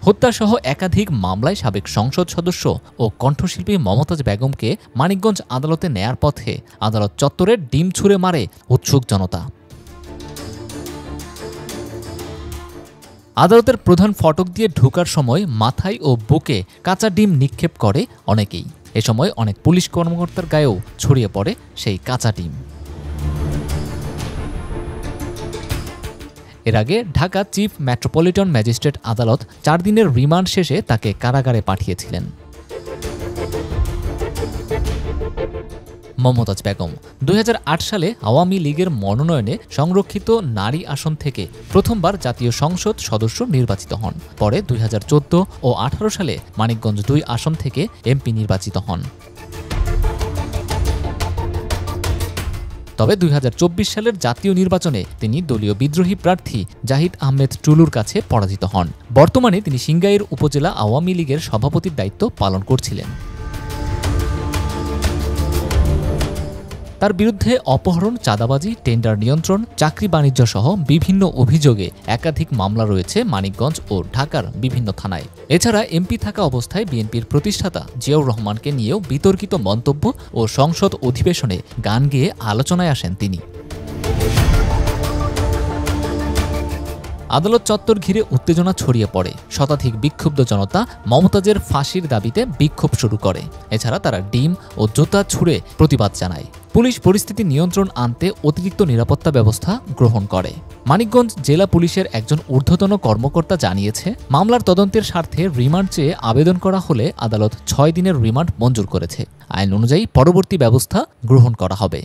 হত্যাসহ একাধিক মামলায় সাবেক সংসদ সদস্য ও কণ্ঠশিল্পী মমতাজ বেগমকে মানিকগঞ্জ আদালতে নেয়ার পথে আদালত চত্বরে ডিম ছুঁড়ে মারে উৎসুক জনতা। আদালতের প্রধান ফটক দিয়ে ঢোকার সময় মাথায় ও বুকে কাঁচা ডিম নিক্ষেপ করে অনেকেই। এ সময় অনেক পুলিশ কর্মকর্তার গায়েও ছড়িয়ে পড়ে সেই কাঁচা ডিম। এর আগে ঢাকা চিফ মেট্রোপলিটন ম্যাজিস্ট্রেট আদালত 4 দিনের রিমান্ড শেষে তাকে কারাগারে পাঠিয়েছিলেন। মমতাজ বেগম 2008 সালে আওয়ামী লীগের মনোনয়নে সংরক্ষিত নারী আসন থেকে প্রথমবার জাতীয় সংসদ সদস্য নির্বাচিত হন। পরে 2014 ও 18 সালে মানিকগঞ্জ 2 আসন থেকে এমপি নির্বাচিত হন। তবে 2024 সালের জাতীয় নির্বাচনে তিনি দলীয় বিদ্রোহী প্রার্থী জাহিদ আহমেদ টুলুর কাছে পরাজিত হন। বর্তমানে তিনি সিংগাইর উপজেলা আওয়ামী লীগের সভাপতির দায়িত্ব পালন করছিলেন। তার বিরুদ্ধে অপহরণ, চাঁদাবাজি, টেন্ডার নিয়ন্ত্রণ, চাকরি বাণিজ্য সহ বিভিন্ন অভিযোগে একাধিক মামলা রয়েছে মানিকগঞ্জ ও ঢাকার বিভিন্ন থানায়। এছাড়া এমপি থাকা অবস্থায় বিএনপির প্রতিষ্ঠাতা জিয়াউর রহমানকে নিয়েও বিতর্কিত মন্তব্য ও সংসদ অধিবেশনে গান গেয়ে আলোচনায় আসেন তিনি। আদালত চত্বর ঘিরে উত্তেজনা ছড়িয়ে পড়ে। শতাধিক বিক্ষুব্ধ জনতা মমতাজের ফাঁসির দাবিতে বিক্ষোভ শুরু করে। এছাড়া তারা ডিম ও জুতা ছুঁড়ে প্রতিবাদ জানায়। পুলিশ পরিস্থিতি নিয়ন্ত্রণ আনতে অতিরিক্ত নিরাপত্তা ব্যবস্থা গ্রহণ করে। মানিকগঞ্জ জেলা পুলিশের একজন ঊর্ধ্বতন কর্মকর্তা জানিয়েছে, মামলার তদন্তের স্বার্থে রিমান্ড চেয়ে আবেদন করা হলে আদালত 6 দিনের রিমান্ড মঞ্জুর করেছে। আইন অনুযায়ী পরবর্তী ব্যবস্থা গ্রহণ করা হবে।